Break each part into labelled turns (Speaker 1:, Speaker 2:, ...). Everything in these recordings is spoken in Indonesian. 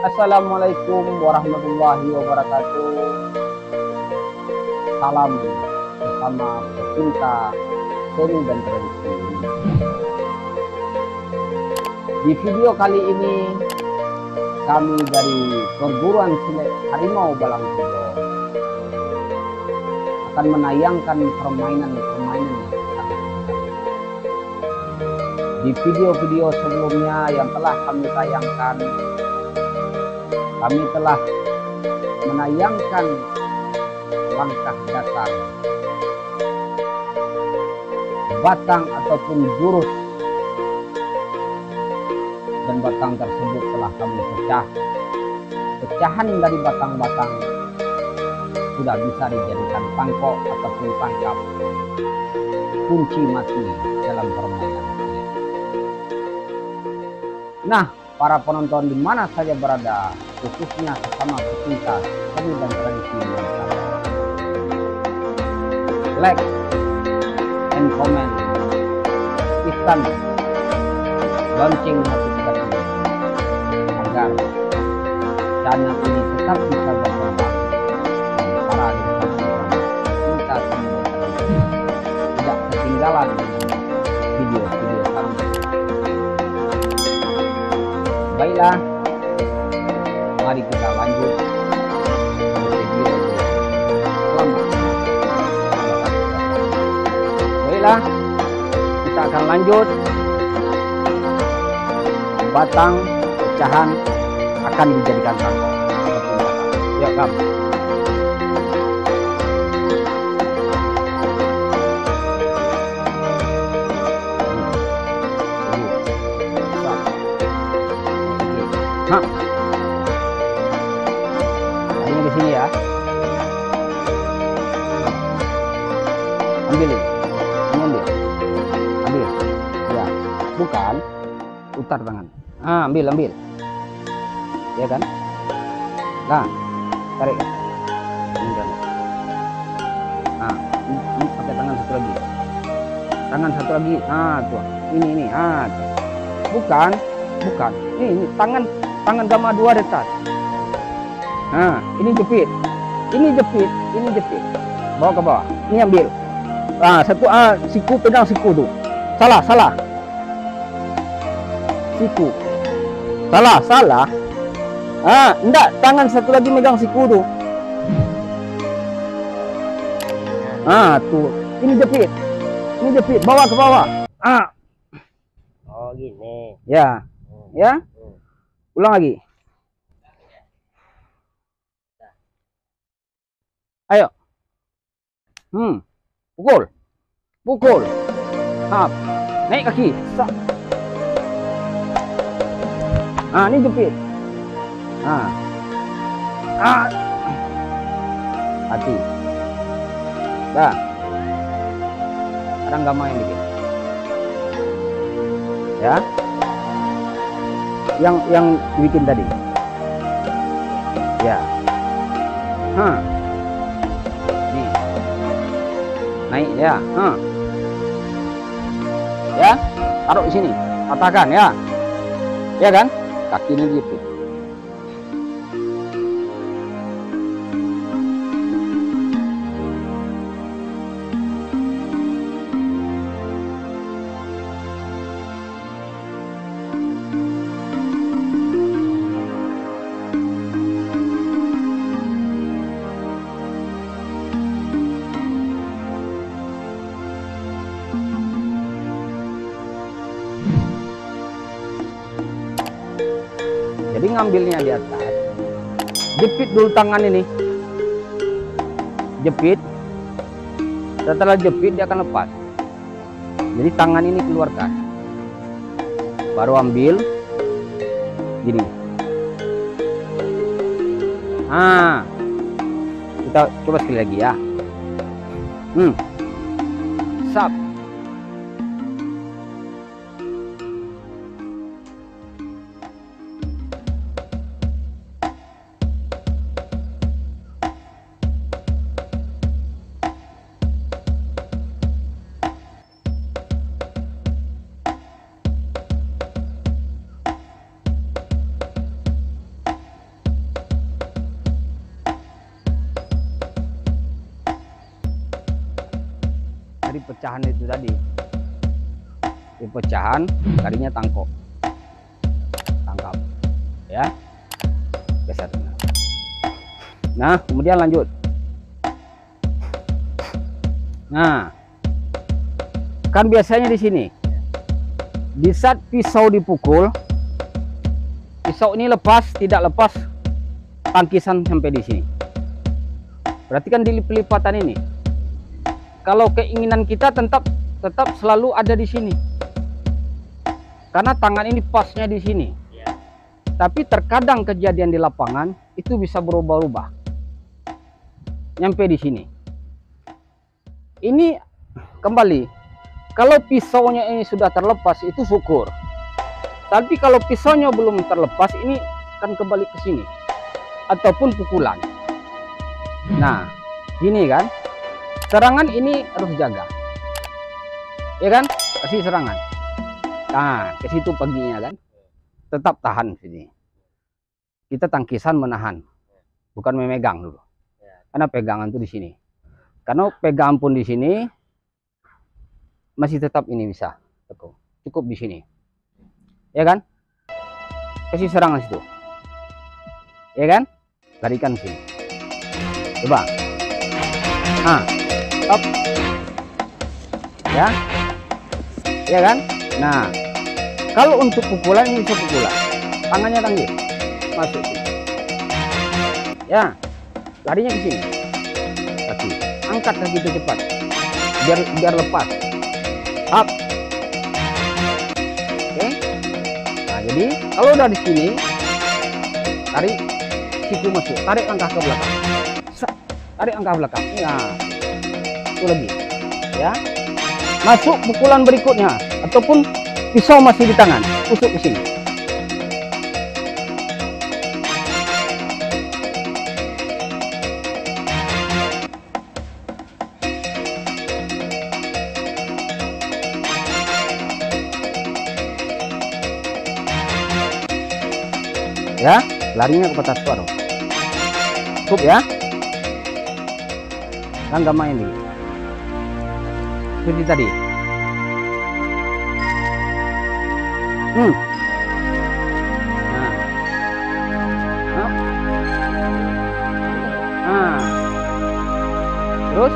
Speaker 1: Assalamualaikum warahmatullahi wabarakatuh. Salam bersama pecinta seni dan tradisi. Di video kali ini kami dari perguruan silat Harimau Balangtido akan menayangkan permainan-permainan yang sangat menarik. Di video-video sebelumnya yang telah kami tayangkan, kami telah menayangkan langkah dasar, batang ataupun jurus, dan batang tersebut telah kami pecah. Pecahan dari batang-batang sudah bisa dijadikan pangkok ataupun tangkap kunci mati dalam permainan. Nah, para penonton di mana saja berada, khususnya sesama pecinta seni dan tradisi Nusantara, like and comment, aktifkan lonceng notifikasi agar channel ini tetap bisa berkembang dan para pecinta seni dan tradisi tidak ketinggalan dengan video-video kami. Baiklah, mari kita lanjut ke video selanjutnya. Baiklah, kita akan lanjut. Batang pecahan akan dijadikan pangkok. Yuk, kamu. Nah, ini di sini ya. Ambil ini, ambil, ya, bukan, putar tangan. Ambil, ya kan? Nah, tarik. Ini kan. Nah, ini pakai tangan satu lagi. Tangan satu lagi. Tuh, ini, bukan. Ini tangan sama dua detak. Nah, ini jepit. Bawa ke bawah. Ini ambil. Satu siku, pegang siku tuh. Salah. Siku. Salah. Enggak, tangan satu lagi megang siku tuh. Tuh. Ini jepit. Bawa ke bawah.
Speaker 2: Oh, gini.
Speaker 1: Ya. Ulang lagi. Ayo. Pukul. Naik kaki. Ini jepit. Hati. Dah. Sekarang gamma yang dikit. Ya. Yang bikin tadi. Ya. Nih. Naik ya. Ya, taruh di sini. Patahkan ya. Ya kan? Kaki ini gitu. Jadi ngambilnya di atas, jepit dulu tangan ini, setelah jepit dia akan lepas. Jadi tangan ini keluarkan, baru ambil gini. Kita coba sekali lagi ya. Sap. dari pecahan itu tadi. Di pecahan tadinya tangkap, ya, geser. Nah, kemudian lanjut. Nah, kan biasanya di sini, di saat pisau dipukul, pisau ini lepas, tidak lepas tangkisan sampai di sini. Berarti kan di pelipatan ini, kalau keinginan kita tetap selalu ada di sini, karena tangan ini pasnya di sini. Tapi terkadang kejadian di lapangan itu bisa berubah-ubah, nyampe di sini. Ini kembali, kalau pisaunya ini sudah terlepas itu syukur. Tapi kalau pisaunya belum terlepas, ini akan kembali ke sini ataupun pukulan. Nah, gini kan, serangan ini harus jaga, ya kan? Kasih serangan. Nah, ke situ paginya kan, tetap tahan sini. Kita tangkisan menahan, bukan memegang dulu. Karena pegangan tuh di sini. Karena pegangan pun di sini masih tetap ini bisa, cukup di sini, ya kan? Kasih serangan situ, ya kan? Larikan sini. Coba. Nah, stop. Ya. Ya kan? Nah, kalau untuk pukulan ini bisa pukulan. Tangannya tanggih. Masuk sini. Ya. Larinya ke sini. Kaki. Angkat kaki itu cepat. Biar lepas. Up. Oke. Nah, jadi kalau udah di sini, tarik siku masuk. Tarik langkah ke belakang. Tarik angka belakang. Nah, itu lagi, ya. Masuk pukulan berikutnya, ataupun pisau masih di tangan, tusuk ke sini. Ya, larinya ke atas paruh. Cukup ya. Kan nggak main nih seperti tadi. Nah, terus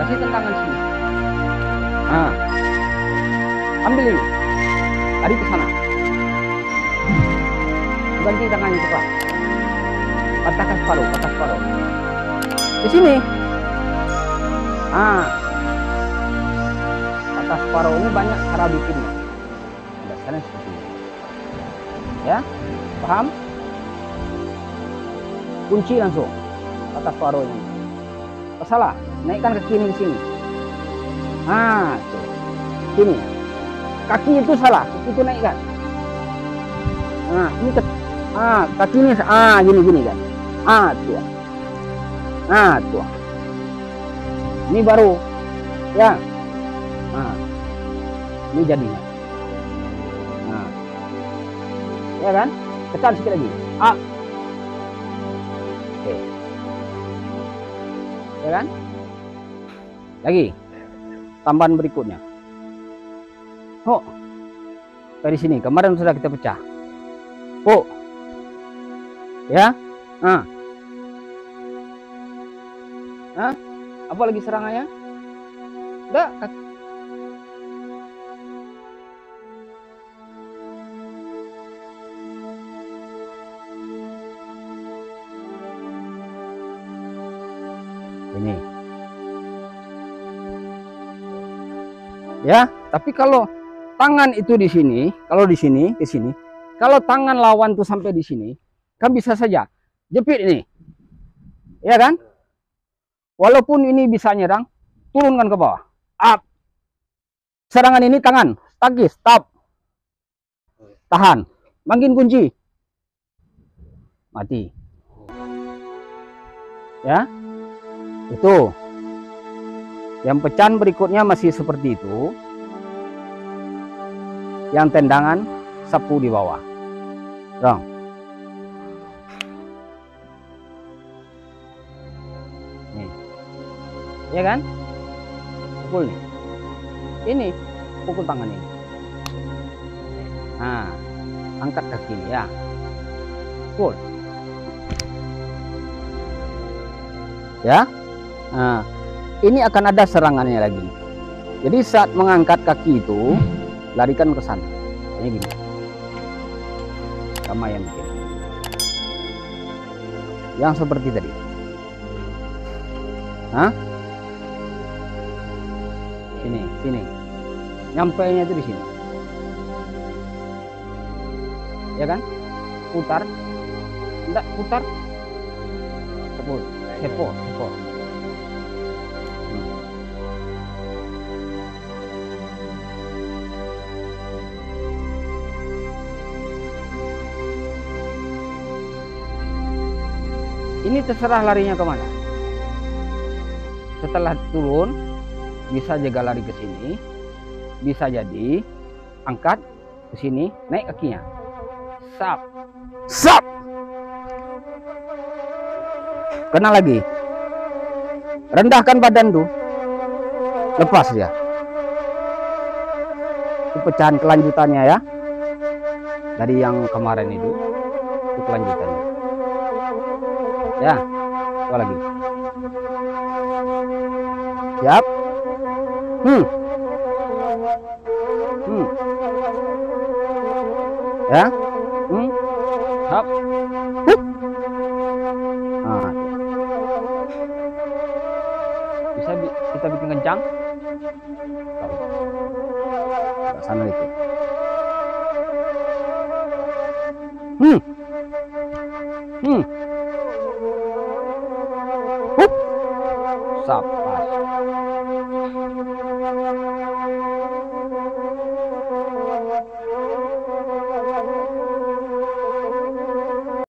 Speaker 1: kasih tendangan sini. Nah, ambil ini, lari ke sana, ganti tangannya cepat, patahkan separuh, patah separuh. Di sini, patah separuh ini banyak cara bikinnya. Dasarnya seperti ini, ya, paham? Kunci langsung patah separuh ini. Salah, naikkan kaki ini ke sini. Tuh, sini. Kaki itu salah, kaki itu naikkan. Ini kaki ini, gini kan. Tuh. Tuh. Ini baru, ya. Ini jadinya. Ya kan? Tekan sedikit lagi. Oke. Ya kan? Lagi. Tambahan berikutnya. Dari sini. Kemarin sudah kita pecah. Ya. Apa lagi serangannya? Udah. Ini. Ya, tapi kalau tangan itu di sini, kalau di sini ke sini, kalau tangan lawan tuh sampai di sini, kan bisa saja jepit ini. Ya kan? Walaupun ini bisa nyerang, turunkan ke bawah. Up. Serangan ini tangan, tagih, stop. Tahan. Makin kunci. Mati. Ya. Itu. Yang pecahan berikutnya masih seperti itu. Yang tendangan sapu di bawah. Dong. Ya kan? pukul nih. Ini pukul tangan ini. Nah, angkat kaki ini ya. Pukul. Ya. Nah, ini akan ada serangannya lagi. Jadi saat mengangkat kaki itu, larikan ke sana. Ini gini. Sama yang bikin. Yang seperti tadi. Hah? Sini. Nyampainya itu di sini. Ya kan? Putar. Enggak, putar. Sepol. Ini terserah larinya kemana. Setelah turun, bisa juga lari ke sini, bisa jadi angkat ke sini, naik kakinya, sap, kena lagi, rendahkan badan tuh, lepas dia. Itu pecahan kelanjutannya ya, dari yang kemarin itu kelanjutannya. Ya, apa lagi? Siap. Ya. Hap. Nah. Bisa kita bikin kencang. Ke sana itu. Sap.